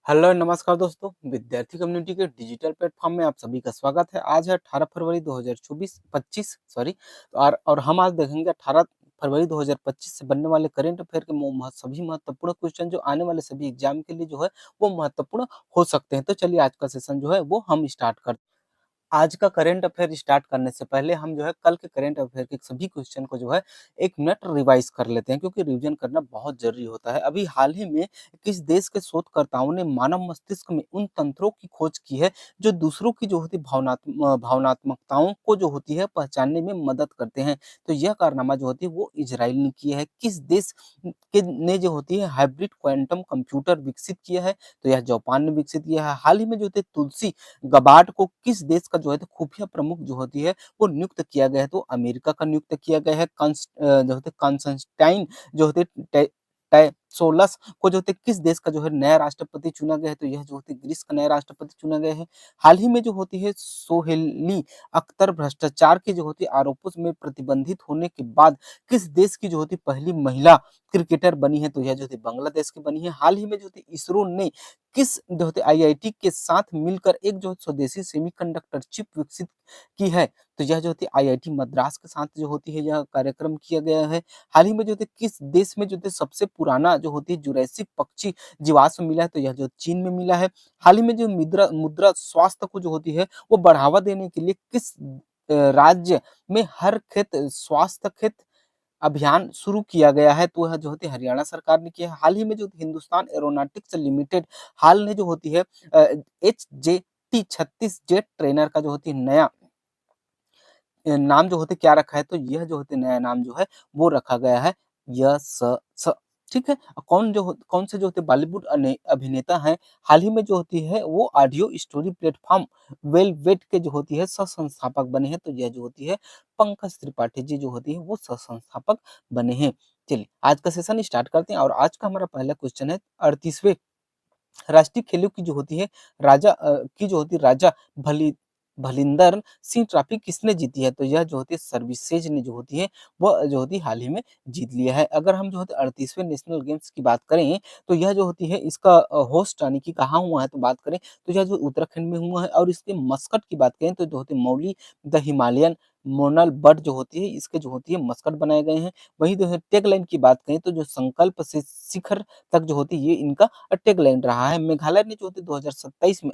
Hello नमस्कार दोस्तों, विद्यार्थी कम्युनिटी के डिजिटल प्लेटफॉर्म में आप सभी का स्वागत है। आज है 18 फरवरी 2024 25 सॉरी और हम आज देखेंगे 18 फरवरी 2025 से बनने वाले करंट अफेयर के सभी महत्वपूर्ण क्वेश्चन जो आने वाले सभी एग्जाम के लिए जो है वो महत्वपूर्ण हो सकते हैं। तो चलिए आज का सेशन जो है वो हम स्टार्ट करते हैं। आज का करंट अफेयर स्टार्ट करने से पहले हम जो है कल के करंट अफेयर के सभी क्वेश्चन को जो है 1 मिनट रिवाइज कर लेते हैं, क्योंकि रिवीजन करना बहुत ज़रूरी होता है। अभी हाल ही में किस देश के शोधकर्ताओं ने मानव मस्तिष्क में उन तंत्रों की खोज की है जो दूसरों की जो होती भावनात्मकताओं को जो होती है पहचानने में मदद करते हैं। तो यह कारनामा जो होती है वो इजराइल ने किया है। किस देश के ने जो होती है हाइब्रिड क्वांटम कंप्यूटर विकसित किया है? तो यह जापान ने विकसित किया है। हाल ही में जो होती है तुलसी गबार्ड को किस देश का जो है तो खुफिया प्रमुख जो होती है वो नियुक्त किया गया है? तो अमेरिका का नियुक्त किया गया है। जो होते कॉन्स्टेंटाइन जो होते टैसोलस को जो होते किस देश का जो है नया राष्ट्रपति चुना गया है? तो यह जो होती ग्रीस का नया राष्ट्रपति चुना गया है। हाल ही में जो होती है सोहेली अख्तर भ्रष्टाचार के जो होती आरोपों में प्रतिबंधित होने के बाद किस देश की जो होती पहली महिला क्रिकेटर बनी है? तो यह जो होती बांग्लादेश की बनी है। हाल ही में जो होती इसरो ने किस जो होते आईआईटी के साथ मिलकर एक जो स्वदेशी सेमीकंडक्टर चिप विकसित की है? तो यह जो होती है आईआईटी मद्रास के साथ जो होती है यह कार्यक्रम किया गया है। हाल ही में जो होती है किस देश में जो होती है सबसे पुराना जो होती है जुरैसिक पक्षी जीवाश्म मिला है? तो यह जो चीन में मिला है। हाल ही में जो मुद्रा मुद्रा स्वास्थ्य को जो होती है वो बढ़ावा देने के लिए किस राज्य में हर खेत स्वास्थ्य खेत अभियान शुरू किया गया है? तो यह जो होती है हरियाणा सरकार ने किया है। हाल ही में जो हिंदुस्तान एरोनॉटिक्स लिमिटेड हाल ने जो होती है एचजेटी 36 जेट ट्रेनर का जो होती है नया नाम जो होते क्या रखा है? तो यह जो होते नया नाम जो है वो रखा गया है यशस। ठीक है। कौन से जो होते बॉलीवुड अभिनेता हैं हाल ही में जो होती है वो ऑडियो स्टोरी प्लेटफॉर्म वेलवेट के जो होती है सह संस्थापक बने हैं? तो यह जो होती है पंकज त्रिपाठी जी जो होती है वो सह संस्थापक बने हैं। चलिए आज का सेशन स्टार्ट करते हैं और आज का हमारा पहला क्वेश्चन है 38वें राष्ट्रीय खेलों की जो होती है की जो होती है राजा भली भलिंदर सिंह ट्रॉफी किसने जीती है? तो यह जो होती है सर्विसेज ने जो होती है वो जो होती है हाल ही में जीत लिया है। अगर हम जो होते 38वें नेशनल गेम्स की बात करें तो यह जो होती है इसका होस्ट यानी कि कहाँ हुआ है? तो बात करें तो यह जो उत्तराखंड में हुआ है और इसके मस्कट की बात करें तो जो होती है मौली द हिमालयन मोनल बर्ड जो होती है इसके जो होती है मस्कट बनाए गए हैं। वहीं जो है टैगलाइन की बात करें तो जो संकल्प से शिखर तक जो होती है ये इनका टैगलाइन रहा है। मेघालय ने जो होती है 2027 में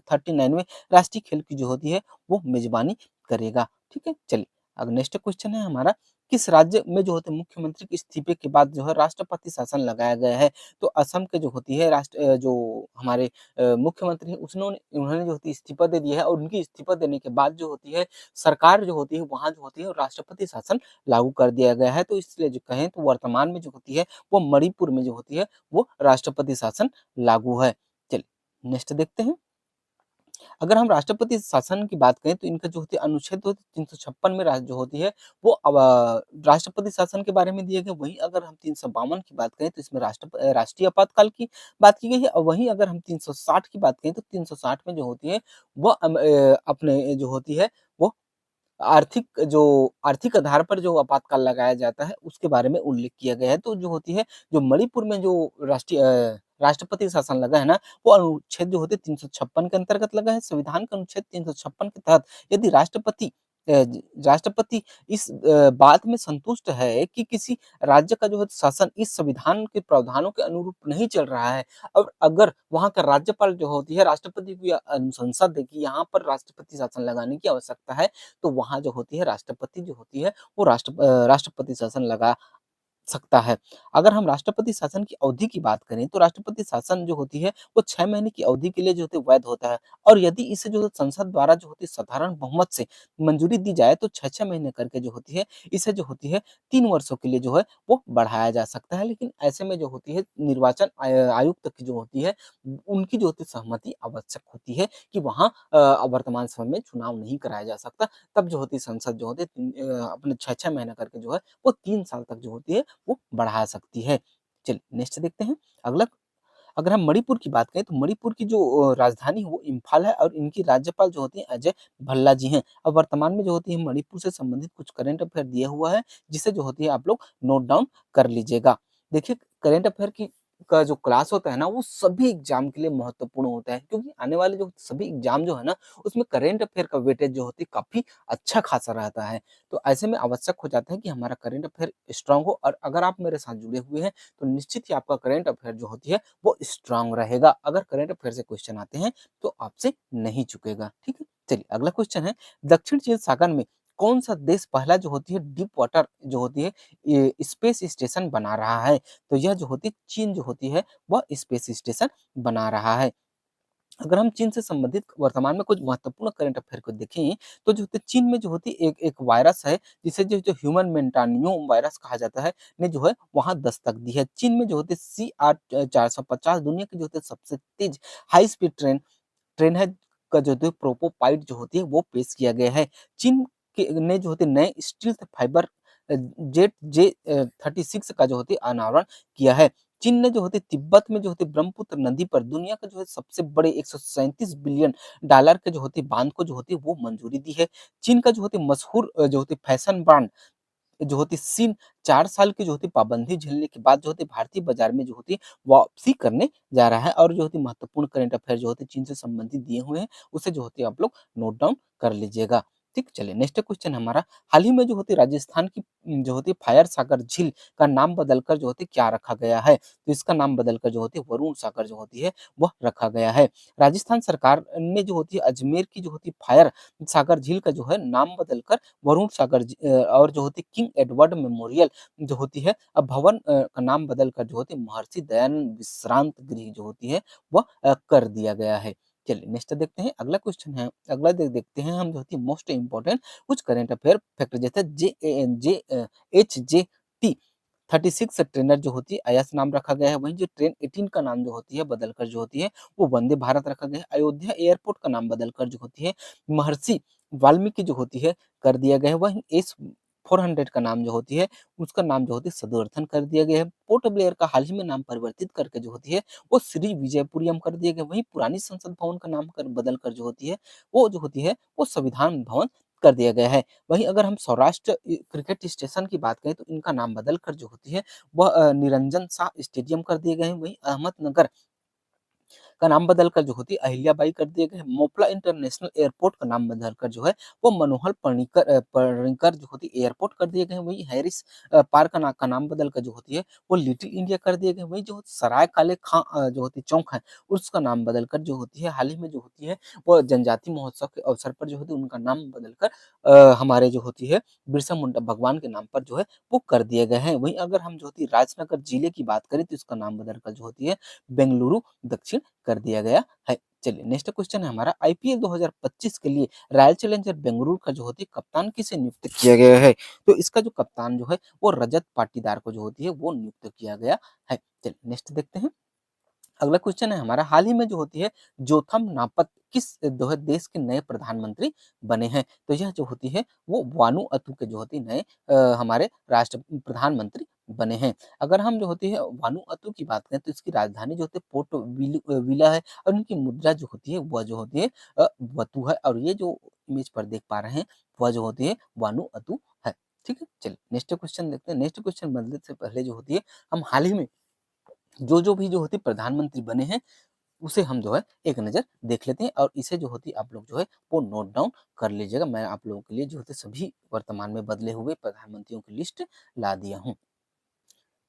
39वें राष्ट्रीय खेल की जो होती है वो मेजबानी करेगा। ठीक है, चलिए अब नेक्स्ट क्वेश्चन है हमारा किस राज्य में जो होते हैं मुख्यमंत्री के इस्तीफे के बाद जो है राष्ट्रपति शासन लगाया गया है? तो असम के जो होती है जो हमारे मुख्यमंत्री हैं उन्होंने जो होती है इस्तीफा दे दिया है और उनकी इस्तीफा देने के बाद जो होती है सरकार जो होती है वहाँ जो होती है राष्ट्रपति शासन लागू कर दिया गया है। तो इसलिए जो कहें तो वर्तमान में जो होती है वो मणिपुर में जो होती है वो राष्ट्रपति शासन लागू है। चलिए नेक्स्ट देखते हैं। अगर हम राष्ट्रपति शासन की बात करें तो इनका जो होती है अनुच्छेद 356 में जो होती है वो राष्ट्रपति शासन के बारे में दिए गए। वहीं अगर हम 352 की बात करें तो इसमें राष्ट्रीय आपातकाल की बात की गई है और वहीं अगर हम 360 की बात करें तो 360 में जो होती है वो अपने जो होती है वो आर्थिक आधार पर जो आपातकाल लगाया जाता है उसके बारे में उल्लेख किया गया है। तो जो होती है जो मणिपुर में जो राष्ट्रपति शासन लगा है ना वो अनुच्छेद जो होते 356 के अंतर्गत लगा है। संविधान के अनुच्छेद 356 के तहत यदि राष्ट्रपति इस बात में संतुष्ट है कि किसी राज्य का जो है शासन इस संविधान के प्रावधानों के अनुरूप नहीं चल रहा है और अगर वहाँ का राज्यपाल जो होती है राष्ट्रपति को यह अनुशंसा दे कि यहाँ पर राष्ट्रपति शासन लगाने की आवश्यकता है तो वहाँ जो होती है राष्ट्रपति जो होती है वो राष्ट्रपति शासन लगा सकता है। अगर हम राष्ट्रपति शासन की अवधि की बात करें तो राष्ट्रपति शासन जो होती है वो 6 महीने की अवधि के लिए जो होती है वैध होता है और यदि इसे जो है संसद द्वारा जो होती है साधारण बहुमत से मंजूरी दी जाए तो 6-6 महीने करके जो होती है इसे जो होती है 3 वर्षों के लिए जो है वो बढ़ाया जा सकता है। लेकिन ऐसे में जो होती है निर्वाचन आयुक्त की जो होती है उनकी जो होती है सहमति आवश्यक होती है कि वहाँ वर्तमान समय में चुनाव नहीं कराया जा सकता। तब जो होती है संसद जो होती है अपने 6-6 महीने करके जो है वो 3 साल तक जो होती है वो बढ़ा सकती है। चलिए नेक्स्ट देखते हैं। अगला अगर हम मणिपुर की बात करें तो मणिपुर की जो राजधानी है वो इम्फाल है और इनकी राज्यपाल जो होती हैं अजय भल्ला जी हैं। अब वर्तमान में जो होती है मणिपुर से संबंधित कुछ करंट अफेयर दिया हुआ है जिसे जो होती है आप लोग नोट डाउन कर लीजिएगा। देखिए करंट अफेयर की का जो क्लास होता है ना, वो सभी एग्जाम के लिए महत्वपूर्ण होता है, क्योंकि आने वाले जो सभी एग्जाम जो है ना, उसमें करंट अफेयर का वेटेज जो होती है काफ़ी अच्छा खासा रहता है। तो ऐसे में आवश्यक हो जाता है कि हमारा करंट अफेयर स्ट्रांग हो, और अगर आप मेरे साथ जुड़े हुए हैं, तो निश्चित ही आपका करंट अफेयर जो होती है, वो स्ट्रांग रहेगा। अगर करंट अफेयर से क्वेश्चन आते हैं, तो आपसे नहीं चुकेगा, ठीक है? चलिए अगला क्वेश्चन है, दक्षिण चीन सागर में कौन-सा देश पहला जो होती है डीप वाटर जो होती है, ये स्पेस स्टेशन बना रहा है? तो यह जो होती है चीन जो होती है, वह स्पेस स्टेशन बना रहा है। अगर हम चीन से संबंधित वर्तमान में कुछ महत्वपूर्ण करंट अफेयर को देखें, तो जो होती है चीन में जो होती है एक एक वायरस है, जिसे जो जो ह्यूमन मेंटानियो वायरस कहा जाता है, ने जो है वहाँ दस्तक दी है। चीन में जो होती है CR 450 दुनिया की जो होती है सबसे तेज हाई स्पीड ट्रेन ट्रेन है का जो है प्रोटोटाइप जो होती है वो पेश किया गया है। चीन के ने जो होते हैं नए स्टील्थ फाइबर जेट जे 36 का जो होती है अनावरण किया है। चीन ने जो होती है तिब्बत में जो होती है ब्रह्मपुत्र नदी पर दुनिया का जो है सबसे बड़े 137 बिलियन डॉलर के जो होती है बांध को जो होती है वो मंजूरी दी है। चीन का जो होती है मशहूर जो होती है फैशन ब्रांड जो होती है सीन 4 साल की जो होती है पाबंदी झेलने के बाद जो होती है भारतीय बाजार में जो होती है वापसी करने जा रहा है, और जो होती है महत्वपूर्ण करंट अफेयर जो होते हैं चीन से संबंधित दिए हुए हैं, उसे जो होती है आप लोग नोट डाउन कर लीजिएगा। ठीक, चलिए नेक्स्ट क्वेश्चन हमारा, हाल ही में जो होती है राजस्थान की जो होती है फायर सागर झील का नाम बदलकर जो होती है क्या रखा गया है? तो इसका नाम बदलकर जो होती है वरुण सागर जो होती है वह रखा गया है। राजस्थान सरकार ने जो होती है अजमेर की जो होती है फायर सागर झील का जो है नाम बदलकर वरुण सागर और जो होती है किंग एडवर्ड मेमोरियल जो होती है भवन का नाम बदलकर जो होती है महर्षि दयानंद विश्रांत गृह जो होती है वह कर दिया गया है। चलिए नेक्स्ट देखते हैं, अगला क्वेश्चन है, अगला देखते हैं हम जो होती है मोस्ट इंपोर्टेंट कुछ करंट अफेयर फैक्टर, जैसे HJT 36 ट्रेनर जो होती है अयस नाम रखा गया है। वहीं जो ट्रेन 18 का नाम जो होती है बदलकर जो होती है वो वंदे भारत रखा गया है। अयोध्या एयरपोर्ट का नाम बदलकर जो होती है महर्षि वाल्मीकि जो होती है कर दिया गया है। वहीं एस 400 का नाम जो होती है उसका नाम जो होती है सदवर्धन कर दिया गया है। पोर्ट ब्लेयर का हाल ही में नाम परिवर्तित करके जो होती है वो श्री विजयपुरियम कर दिया गया। वहीं पुरानी संसद भवन का नाम कर बदल कर जो होती है वो जो होती है वो संविधान भवन कर दिया गया है। वहीं अगर हम सौराष्ट्र क्रिकेट स्टेशन की बात करें, तो इनका नाम बदल कर जो होती है वह निरंजन शाह स्टेडियम कर दिए गए हैं। वहीं अहमदनगर का नाम बदलकर जो होती है अहिल्याबाई कर दिए गए हैं। मोपला इंटरनेशनल एयरपोर्ट का नाम बदलकर जो है वो मनोहर पर्रिकर जो होती है एयरपोर्ट कर दिए गए हैं। वहीं हैरिस पार्क का नाम बदलकर जो होती है वो लिटिल इंडिया कर दिए गए हैं। वहीं जो सराय काले खां जो होती है चौक है, उसका नाम बदलकर जो होती है हाल ही में जो होती है वो जनजाति महोत्सव के अवसर पर जो होती है उनका नाम बदलकर हमारे जो होती है बिरसा मुंडा भगवान के नाम पर जो है वो कर दिए गए हैं। वहीं अगर हम जो होती है राजनगर जिले की बात करें, तो इसका नाम बदलकर जो होती है बेंगलुरु दक्षिण कर दिया गया है। चलिए नेक्स्ट क्वेश्चन है हमारा, आईपीएल 2025 के लिए रॉयल चैलेंजर बेंगलुरु का जो होती है कप्तान किसे नियुक्त किया गया है? तो इसका जो कप्तान जो है वो रजत पाटीदार को जो होती है वो नियुक्त किया गया है। चलिए नेक्स्ट देखते हैं, अगला क्वेश्चन है हमारा, हाल ही में जो होती है जोथम नापत किस जो है देश के नए प्रधानमंत्री बने हैं? तो यह जो होती है वो वानुअतु के जो होती है नए हमारे राष्ट्र प्रधानमंत्री बने हैं। अगर हम जो होती है वानुअतु की बात करें, तो इसकी राजधानी जो होती है विला है, और इनकी मुद्रा जो होती है वह जो होती है वतु है, और ये जो इमेज पर देख पा रहे हैं वह जो होती है वानुअतु है। ठीक है, चलिए नेक्स्ट क्वेश्चन देखते हैं। नेक्स्ट क्वेश्चन बदलने से पहले जो होती है हम हाल ही में जो भी जो होती है प्रधानमंत्री बने हैं, उसे हम जो है एक नज़र देख लेते हैं, और इसे जो होती है आप लोग जो है वो नोट डाउन कर लीजिएगा। मैं आप लोगों के लिए जो होते सभी वर्तमान में बदले हुए प्रधानमंत्रियों की लिस्ट ला दिया हूँ।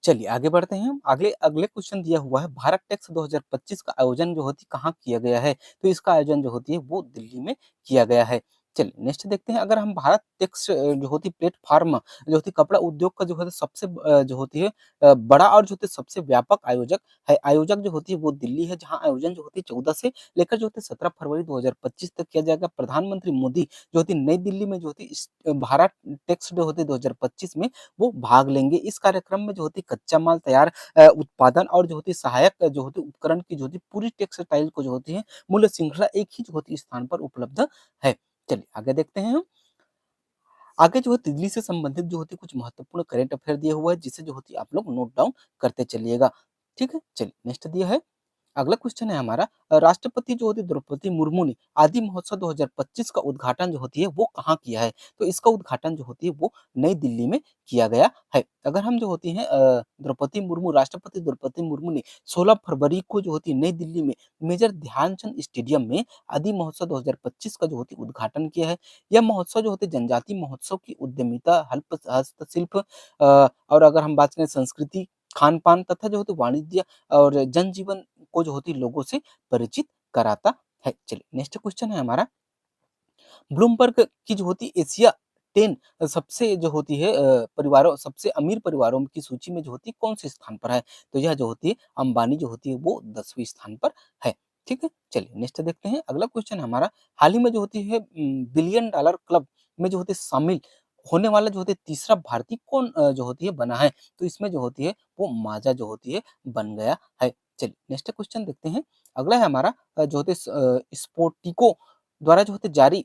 चलिए आगे बढ़ते हैं हम। अगले अगले क्वेश्चन दिया हुआ है, भारत टेक्स 2025 का आयोजन जो होती कहाँ किया गया है? तो इसका आयोजन जो होती है वो दिल्ली में किया गया है। चलिए नेक्स्ट देखते हैं, अगर हम भारत टेक्स जो होती प्लेटफ़ॉर्म जो होती कपड़ा उद्योग का जो है सबसे जो होती है बड़ा और जो होती है सबसे व्यापक आयोजक है। आयोजक जो होती है वो दिल्ली है, जहाँ आयोजन जो होती है 14 से लेकर जो होती है 17 फरवरी 2025 तक किया जाएगा। प्रधानमंत्री मोदी जो होती है नई दिल्ली में जो होती है इस भारत टेक्स जो होती है 2025 में वो भाग लेंगे। इस कार्यक्रम में जो होती है कच्चा माल तैयार उत्पादन और जो होती है सहायक जो होती है उपकरण की जो होती है पूरी टेक्सटाइल को जो होती है मूल्य श्रृंखला एक ही जो होती है स्थान पर उपलब्ध है। चलिए आगे देखते हैं हम। आगे जो है दिल्ली से संबंधित जो होती है कुछ महत्वपूर्ण करंट अफेयर दिया हुआ है, जिसे जो होती है आप लोग नोट डाउन करते चलिएगा। ठीक है, चलिए नेक्स्ट दिया है, अगला क्वेश्चन है हमारा, राष्ट्रपति जो होती है द्रौपदी मुर्मू ने आदि महोत्सव 2025 का उद्घाटन जो होती है वो कहाँ किया है? तो इसका उद्घाटन जो होती है वो नई दिल्ली में किया गया है। अगर हम जो होती हैं द्रौपदी मुर्मू राष्ट्रपति द्रौपदी मुर्मू ने 16 फरवरी को जो होती है नई दिल्ली में मेजर ध्यानचंद स्टेडियम में आदि महोत्सव 2025 का जो होती है उद्घाटन किया है। यह महोत्सव जो होते हैं जनजातीय महोत्सव की उद्यमिता, हस्तशिल्प और अगर हम बात करें संस्कृति, खान-पान तथा जो होती है वाणिज्य और जनजीवन को जो होती है लोगों से परिचित कराता है। चलिए नेक्स्ट क्वेश्चन है हमारा, ब्लूमबर्ग की जो होती है एशिया 10 सबसे जो होती है परिवारों सबसे अमीर परिवारों की सूची में जो होती है कौन-से स्थान पर है? तो यह जो होती है अंबानी जो होती है वो 10वें स्थान पर है। ठीक है? चलिए नेक्स्ट देखते हैं। अगला क्वेश्चन हमारा, हाल ही में जो होती है बिलियन डॉलर क्लब में जो होती है शामिल होने वाला जो होती है तीसरा भारतीय कौन जो होती है बना है? तो इसमें जो होती है वो माज़ा जो होती है बन गया है। चलिए नेक्स्ट क्वेश्चन देखते हैं। अगला है हमारा जो होते है स्पोर्टिको द्वारा जो होते जारी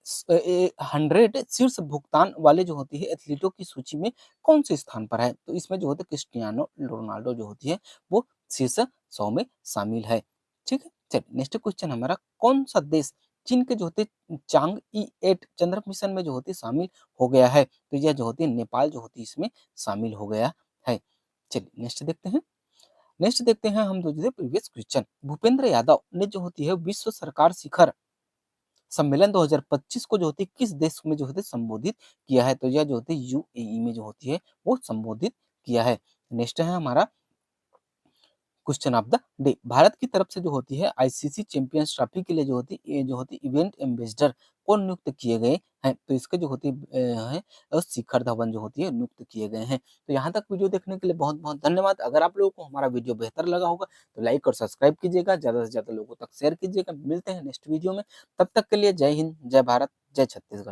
100 शीर्ष भुगतान वाले जो होती है एथलीटों की सूची में कौन से स्थान पर है? तो इसमें जो होता है क्रिस्टियानो रोनाल्डो जो होती है वो शीर्ष 100 में शामिल है। ठीक है? चलिए नेक्स्ट क्वेश्चन हमारा, कौन सा देश चीन के जो होते चांग-ई 8 चंद्रक मिशन में जो होती है शामिल हो गया है? तो यह जो होती है नेपाल जो होती है इसमें शामिल हो गया है। चलिए नेक्स्ट देखते हैं। नेक्स्ट देखते हैं हम जो है प्रीवियस क्वेश्चन, भूपेंद्र यादव ने जो होती है विश्व सरकार शिखर सम्मेलन 2025 को जो होती है किस देश में जो होती है संबोधित किया है? तो यह जो होती है यूएई में जो होती है वो संबोधित किया है। नेक्स्ट है हमारा question of the day, Bharat की तरफ से जो होती है आईसीसी चैंपियंस ट्रॉफी के लिए जो होती है ये जो होती है इवेंट एम्बेसडर कौन नियुक्त किए गए हैं? तो इसके जो होती है शिखर धवन जो होती है नियुक्त किए गए हैं। तो यहाँ तक वीडियो देखने के लिए बहुत-बहुत धन्यवाद। अगर आप लोगों को हमारा वीडियो बेहतर लगा होगा तो लाइक और सब्सक्राइब कीजिएगा, ज़्यादा से ज़्यादा लोगों तक शेयर कीजिएगा। मिलते हैं नेक्स्ट वीडियो में, तब तक के लिए जय हिंद, जय भारत, जय छत्तीसगढ़।